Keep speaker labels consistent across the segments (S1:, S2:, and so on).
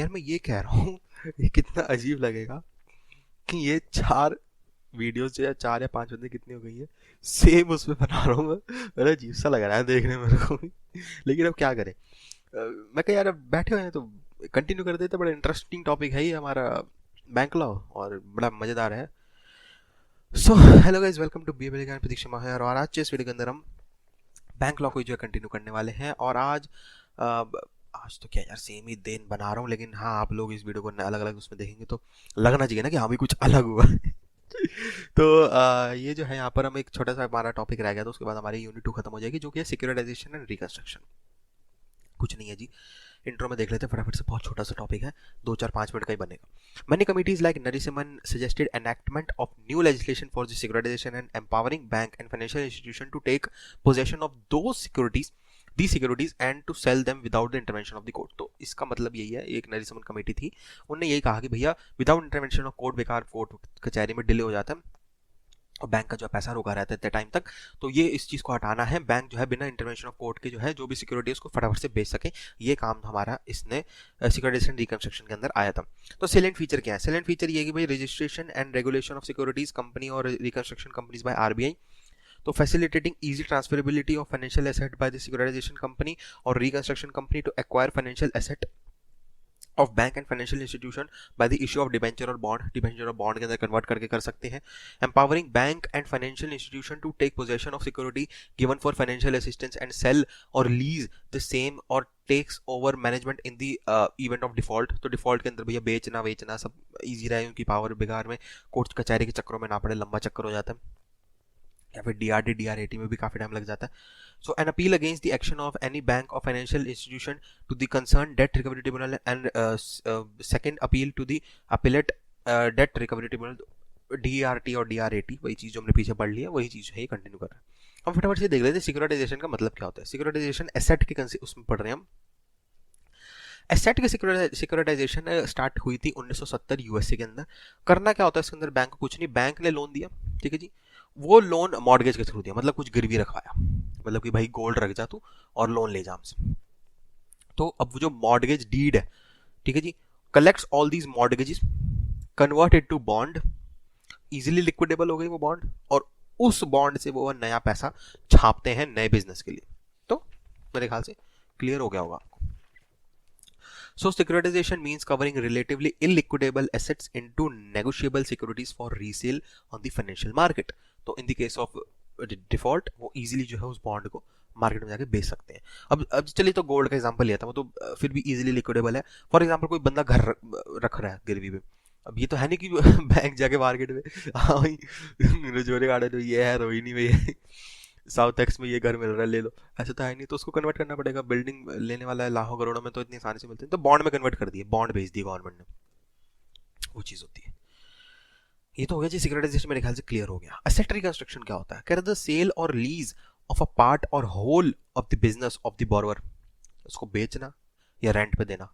S1: यार मैं ये कह रहा हूँ ये कितना अजीब लगेगा कि ये 4 वीडियोस जो है 4 या 5 बंदे कितनी हो गई है, सेम उसमें बना रहा हूँ मैं। बड़ा अजीब सा लग रहा है देखने में मेरे को भी। लेकिन अब क्या करें। मैं कहा यार अब बैठे हुए हैं तो कंटिन्यू कर देते, बड़ा इंटरेस्टिंग टॉपिक है ये हमारा, बैंक लॉ, और बड़ा मज़ेदार है। So hello guys, welcome to B Gyan Pratiksha माहर। और आज के इस वीडियो के अंदर हम बैंक लॉ को जो है कंटिन्यू करने वाले हैं। और आज आज तो क्या यार सेम ही दिन बना रहा हूँ, लेकिन हाँ आप लोग इस वीडियो को अलग अलग उसमें देखेंगे तो लगना चाहिए ना कि हाँ भी कुछ अलग हुआ है। तो ये जो है यहाँ पर हम एक छोटा सा हमारा टॉपिक रह गया, तो उसके बाद हमारी यूनिट 2 खत्म हो जाएगी, जो कि है सिक्योरिटाइजेशन एंड रिकंस्ट्रक्शन। कुछ नहीं है जी, इंट्रो में देख लेते हैं फटाफट से, बहुत छोटा सा टॉपिक है, 2-4-5 मिनट का ही बनेगा। Many committees like Narisimhan suggested enactment of new legislation for the securitization and empowering bank and financial institution to take possession of these securities and to sell them without the intervention of the court। तो इसका मतलब यही है, एक नरीसमन committee थी, उनने यही कहा कि भैया विदाउट इंटरवेंशन ऑफ कोर्ट, बेकार कोर्ट कचहरी में डिले हो जाता है और बैंक का जो है पैसा रोका रहता है इतने टाइम तक, तो ये इस चीज़ को हटाना है। बैंक जो है बिना इंटरवेंशन ऑफ कोर्ट के जो है जो भी सिक्योरिटी है उसको फटाफट से बेच सके, ये काम हमारा इसने सिक्योरिटाइजेशन रिकंस्ट्रक्शन के अंदर आया था। तो सेलेंट फीचर क्या है? सेलेंट फीचर ये कि भाई registration and regulation of securities company और रिकंस्ट्रक्शन कंपनीज बाय आरबीआई, तो facilitating easy transferability of financial asset by the securitisation company और reconstruction company to acquire financial asset of bank and financial institution by the issue of debenture और bond, debenture और bond के अंदर convert करके कर सकते हैं। Empowering bank and financial institution to take possession of security given for financial assistance and cell or lease the same or takes over management in the event of default. तो default के अंदर भैया बेचना वेचना सब ईजी रहे, उनकी power बिगाड़ में कोर्ट कचहरी के चक्करों में ना पड़े, लंबा चक्कर हो जाता है, या फिर डीआरडी डीआरएटी में भी काफ़ी टाइम लग जाता है। So an appeal against the action of any bank और financial institution to the concern debt recovery tribunal and second appeal to the appellate debt recovery tribunal, DRT और डीआरएटी, वही चीज़ जो हमने पीछे पढ़ ली है वही चीज़ है, ये कंटिन्यू कर रहा है। हम फटाफट से देख लेते हैं सिक्योरिटाइजेशन का मतलब क्या होता है। सिक्योरिटाइजेशन एसेट के उसमें पढ़ रहे हैं हम। एसेट की सिक्योरिटाइजेशन स्टार्ट हुई थी 1970 यूएसए के अंदर। करना क्या होता है इसके अंदर? बैंक को कुछ नहीं, बैंक ने लोन दिया, ठीक है जी, वो लोन मॉर्गेज के थ्रू दिया, मतलब कुछ गिरवी रखवाया, मतलब कि भाई गोल्ड रख जा तू और लोन ले जा हमसे। तो अब वो जो मॉर्गेज डीड है, ठीक है जी, collects all these mortgages, convert it to bond, easily liquidable हो गई वो बॉन्ड, और उस बॉन्ड से वो नया पैसा छापते हैं नए बिजनेस के लिए। तो मेरे ख्याल से क्लियर हो गया होगा। So securitization means covering relatively illiquidable assets into negotiable securities for resale on the financial market। तो in the case of default वो easily जो है उस बॉन्ड को मार्केट में जाके बेच सकते हैं। अब चलिए तो गोल्ड का एग्जांपल लिया था, वो तो फिर भी इजीली लिक्विडेबल है। फॉर एग्जांपल कोई बंदा घर रख रहा है गिरवी पे, अब ये तो है नहीं कि बैंक जाके मार्केट में हाँ भाई रजोरे गाड़े तो ये है रोहिणी में ये साउथ एक्स में ये घर मिल रहा है ले लो, ऐसा तो है नहीं, तो उसको कन्वर्ट करना पड़ेगा। बिल्डिंग लेने वाला है लाखों करोड़ों में तो इतनी आसानी से मिलते हैं, तो बॉन्ड में कन्वर्ट कर दिए, बॉन्ड भेज दिए गवर्नमेंट ने, वो चीज़ होती है। ये तो हो गया जी सिक्योरिटाइजेशन, मेरे ख्याल से क्लियर हो गया। एसेट रिकंस्ट्रक्शन क्या होता है? कह रहे the sale or lease of a part or whole of the business of the borrower, उसको बेचना या रेंट पे देना।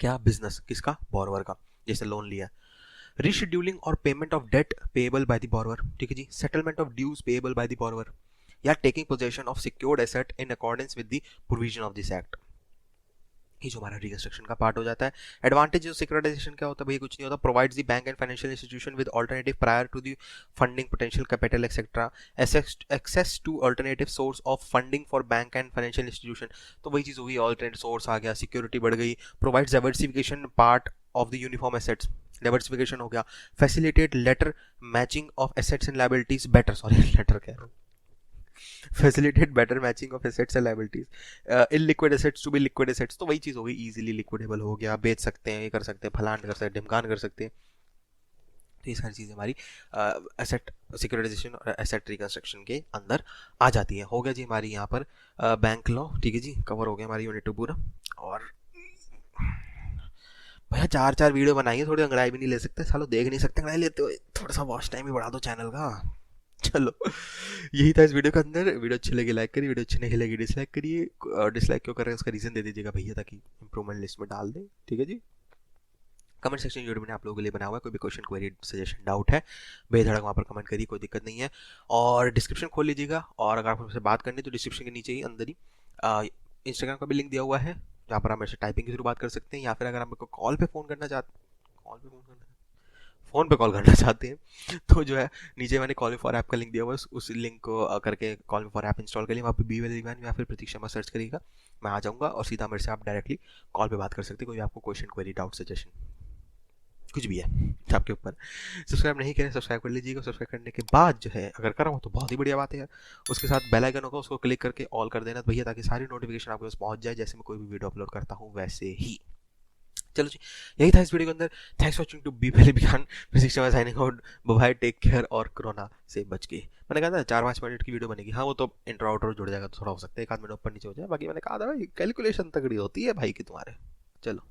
S1: क्या बिजनेस किसका? बोरोवर का, जैसे लोन लिया। रीशेड्यूलिंग और payment of debt payable by the borrower, ठीक है जी, settlement of dues payable by the borrower, या taking possession of secured asset in accordance with the provision of this act. ये जो हमारा रिकंस्ट्रक्शन का पार्ट हो जाता है। एडवांटेज ऑफ सिक्योरिटाइजेशन क्या होता है? भाई कुछ नहीं होता, provides the bank and financial institution with alternative prior to the funding potential capital etcetera, access to alternative source of funding for bank and financial institution. तो वही चीज़ होगी, अल्टरनेटिव सोर्स आ गया, सिक्योरिटी बढ़ गई। Provides diversification part of the uniform assets, diversification हो गया। Facilitate letter matching of assets and liabilities better, sorry letter कह रहा हूँ, facilitate better matching of assets and liabilities, illiquid assets to be liquid assets। तो वही चीज़ हो गई, easily liquidable हो गया, बेच सकते हैं, ये कर सकते हैं, फलान कर सकते हैं, ढिमकान कर सकते हैं। तो ये सारी चीज़ें हमारी एसेट सिक्योरिटाइजेशन और एसेट रिकंस्ट्रक्शन के अंदर आ जाती है। हो गया जी हमारी यहाँ पर बैंक लॉ, ठीक है जी, कवर हो गया हमारी यूनिट 2 पूरा। और भैया 4-4 वीडियो बनाइए, थोड़ी अंग्रेजी भी नहीं ले सकते, सालों देख नहीं सकते अंग्रेजी लेते हुए, थोड़ा सा वॉच टाइम भी बढ़ा दो चैनल का। चलो यही था इस वीडियो के अंदर। वीडियो अच्छी लगी लाइक करिए, वीडियो अच्छी नहीं लगी डिसलाइक करिए। डिसलाइक क्यों कर रहे हैं उसका रीज़न दे दीजिएगा भैया, ताकि इंप्रूवमेंट लिस्ट में डाल दें, ठीक है जी। कमेंट सेक्शन वीडियो मैंने आप लोगों के लिए बना हुआ है, कोई भी क्वेश्चन क्वेरी सजेशन डाउट है बेधड़क वहाँ पर कमेंट करिए, कोई दिक्कत नहीं है। और डिस्क्रिप्शन खोल लीजिएगा, और अगर आप हमसे बात करनी है तो डिस्क्रिप्शन के नीचे ही अंदर ही इंस्टाग्राम का भी लिंक दिया हुआ है, जहाँ पर आप मेरे से टाइपिंग के थ्रू बात कर सकते हैं, या फिर अगर आप मेरे को कॉल पे फ़ोन करना चाहते, कॉल पे फ़ोन करना, फ़ोन पे कॉल करना चाहते हैं, तो जो है नीचे मैंने कॉल फॉर ऐप का लिंक दिया हुआ है, उस लिंक को करके कॉल फॉर ऐप इंस्टॉल करिए, वहाँ पे बी वेल या फिर प्रतीक शर्मा सर्च करिएगा, मैं आ जाऊँगा और सीधा मेरे से आप डायरेक्टली कॉल पे बात कर सकते हैं, कोई भी आपको क्वेश्चन, क्वेरी, डाउट, सजेशन कुछ भी है आपके ऊपर। सब्सक्राइब नहीं करें, सब्सक्राइब कर लीजिएगा। सब्सक्राइब करने के बाद जो है अगर करा हो तो बहुत ही बढ़िया बात है यार, उसके साथ बेल आइकन होगा, उसको क्लिक करके ऑल कर देना भैया, ताकि सारी नोटिफिकेशन आपके पास पहुंच जाए जैसे मैं कोई भी वीडियो अपलोड करता हूँ वैसे ही। चलो जी, यही था इस वीडियो के अंदर। थैंक्स वॉचिंग टू बी पहले बिहान signing out. Bye, take care और कोरोना से बच के। मैंने कहा था 4-5 मिनट की वीडियो बनेगी, हाँ वो तो इंट्रो आउट्रो जुड़ जाएगा तो थोड़ा हो सकता है 1 आध मिनट ऊपर नीचे हो जाए, बाकी मैंने कहा था भाई कैलकुलेशन तगड़ी होती है भाई की तुम्हारे। चलो।